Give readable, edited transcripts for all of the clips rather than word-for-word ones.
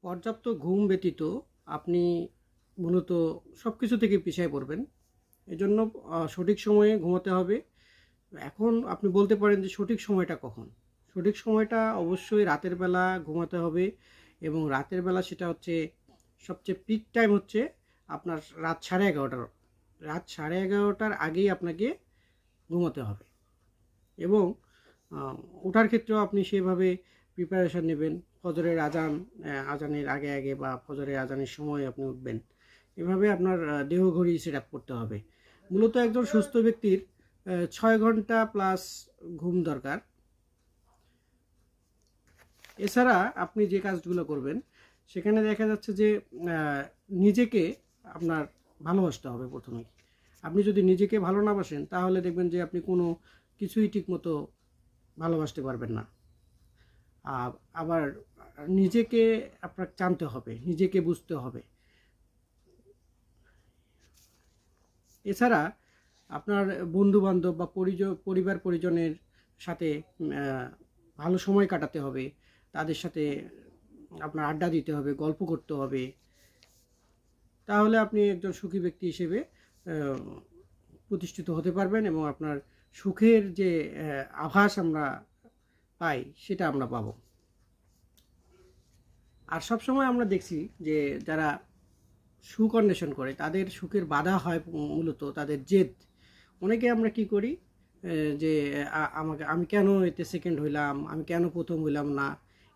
পর্যাপ্ত ঘুম ব্যতীত আপনি মূলত সব কিছু থেকে পিছিয়ে পড়বেন। এজন্য সঠিক সময়ে ঘুমাতে হবে। এখন আপনি বলতে পারেন যে সঠিক সময়টা কখন? সঠিক সময়টা অবশ্যই রাতের বেলা ঘুমাতে হবে, এবং রাতের বেলা সেটা হচ্ছে সবচেয়ে পিক টাইম হচ্ছে আপনার রাত 11:30। রাত 11:30টার আগেই আপনাকে ঘুমাতে হবে, এবং ওঠার ক্ষেত্রেও আপনি সেভাবে প্রিপারেশান নেবেন। ফজরের আজানের আগে আগে বা ফজরের আজানের সময় আপনি উঠবেন। এভাবে আপনার দেহঘড়ি সেট আপ করতে হবে। মূলত একজন সুস্থ ব্যক্তির 6 ঘন্টা প্লাস ঘুম দরকার। এছাড়া আপনি যে কাজগুলো করবেন সেখানে দেখা যাচ্ছে যে নিজেকে আপনার ভালোবাসতে হবে প্রথমেই। আপনি যদি নিজেকে ভালো না বাসেন তাহলে দেখবেন যে আপনি কোনো কিছুই ঠিকমতো ভালোবাসতে পারবেন না। আবার নিজেকে আপনার জানতে হবে, নিজেকে বুঝতে হবে। এছাড়া আপনার বন্ধুবান্ধব বা পরিবার পরিজনের সাথে ভালো সময় কাটাতে হবে, তাদের সাথে আপনার আড্ডা দিতে হবে, গল্প করতে হবে। তাহলে আপনি একজন সুখী ব্যক্তি হিসেবে প্রতিষ্ঠিত হতে পারবেন, এবং আপনার সুখের যে আভাস আমরা পাই সেটা আমরা পাবো। আর সবসময় আমরা দেখছি যে যারা সুখ অন্বেষণ করে তাদের সুখের বাধা হয় মূলত তাদের জেদ। অনেকে আমরা কি করি যে আমি কেন এতে সেকেন্ড হইলাম, আমি কেন প্রথম হইলাম না,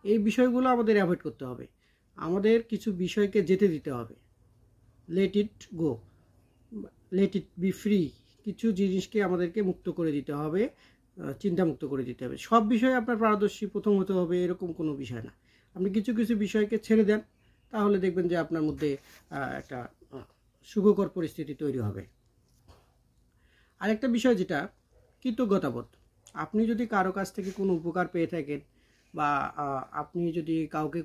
এই বিষয়গুলো আমাদের অ্যাভয়েড করতে হবে। আমাদের কিছু বিষয়কে যেতে দিতে হবে। Let it go, let it be free. কিছু জিনিসকে আমাদেরকে মুক্ত করে দিতে হবে, চিন্তামুক্ত করে দিতে হবে। সব বিষয়ে আপনার পারদর্শী প্রথম হতে হবে এরকম কোনো বিষয় না। আপনি কিছু কিছু বিষয়কে ছেড়ে দেন, তাহলে দেখবেন যে আপনার মধ্যে একটা সুখকর পরিস্থিতি তৈরি হবে। আরেকটা বিষয় যেটা কৃতজ্ঞতাবোধ। আপনি যদি কারো কাছ থেকে কোনো উপকার পেয়ে থাকেন, বা আপনি যদি কাউকে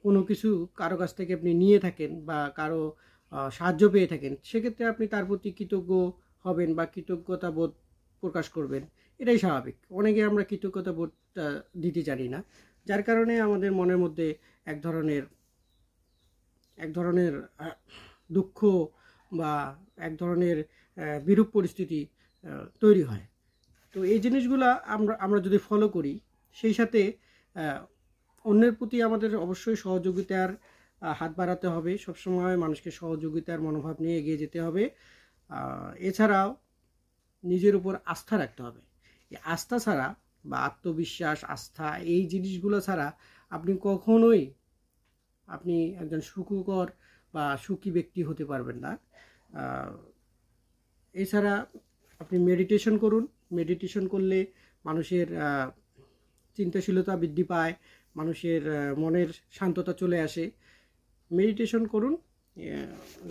কোনো কিছু কারো কাছ থেকে আপনি নিয়ে থাকেন বা কারো সাহায্য পেয়ে থাকেন, সেক্ষেত্রে আপনি তার প্রতি কৃতজ্ঞ হবেন বা কৃতজ্ঞতা বোধ প্রকাশ করবেন। এটাই স্বাভাবিক। অনেকে আমরা কৃতজ্ঞতা বোধটা দিতে জানি না, যার কারণে আমাদের মনের মধ্যে এক ধরনের দুঃখ বা এক ধরনের বিরূপ পরিস্থিতি তৈরি হয়। তো এই জিনিসগুলো আমরা যদি ফলো করি, সেই সাথে অন্যের প্রতি আমাদের অবশ্যই সহযোগিতার হাত বাড়াতে হবে। সবসময় মানুষকে সহযোগিতার মনোভাব নিয়ে এগিয়ে যেতে হবে। এছাড়াও নিজের উপর আস্থা রাখতে হবে। এই আস্থা ছাড়া বা আত্মবিশ্বাস, আস্থা, এই জিনিসগুলো ছাড়া আপনি কখনোই একজন সুখকর বা সুখী ব্যক্তি হতে পারবেন না। এছাড়া আপনি মেডিটেশন করুন। মেডিটেশন করলে মানুষের চিন্তাশীলতা বৃদ্ধি পায়, মানুষের মনের শান্ততা চলে আসে। মেডিটেশন করুন,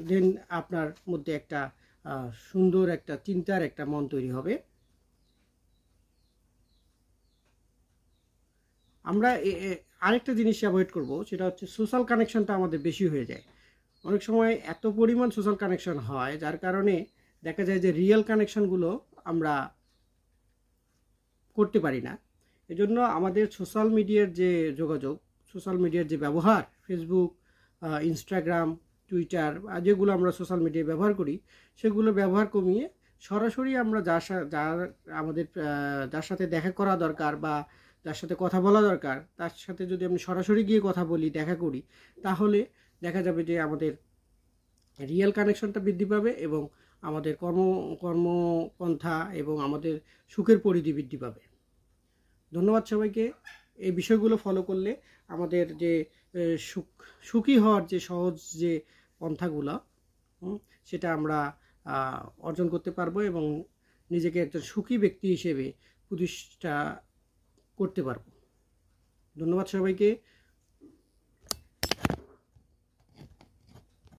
দেন আপনার মধ্যে একটা সুন্দর একটা চিন্তার একটা মন তৈরি হবে। আমরা আরেকটা জিনিস অ্যাভয়েড করব, সেটা হচ্ছে সোশ্যাল কানেকশনটা আমাদের বেশি হয়ে যায়। অনেক সময় এত পরিমাণ সোশ্যাল কানেকশন হয় যার কারণে দেখা যায় যে রিয়েল কানেকশনগুলো আমরা করতে পারি না। এজন্য আমাদের সোশ্যাল মিডিয়ার যে যোগাযোগ, সোশ্যাল মিডিয়ার যে ব্যবহার, ফেসবুক, ইনস্টাগ্রাম, টুইটার, যেগুলো আমরা সোশ্যাল মিডিয়ায় ব্যবহার করি, সেগুলো ব্যবহার কমিয়ে সরাসরি আমরা যার সাথে দেখা করা দরকার বা যার সাথে কথা বলা দরকার, তার সাথে যদি আমি সরাসরি গিয়ে কথা বলি, দেখা করি, তাহলে দেখা যাবে যে আমাদের রিয়েল কানেকশনটা বৃদ্ধি পাবে, এবং আমাদের কর্মপন্থা এবং আমাদের সুখের পরিধি বৃদ্ধি পাবে। ধন্যবাদ সবাইকে। এই বিষয়গুলো ফলো করলে আমাদের যে সুখী হওয়ার যে সহজ যে পন্থাগুলো, সেটা আমরা অর্জন করতে পারবো, এবং নিজেকে একজন সুখী ব্যক্তি হিসেবে প্রতিষ্ঠা করতে পারবো। ধন্যবাদ সবাইকে।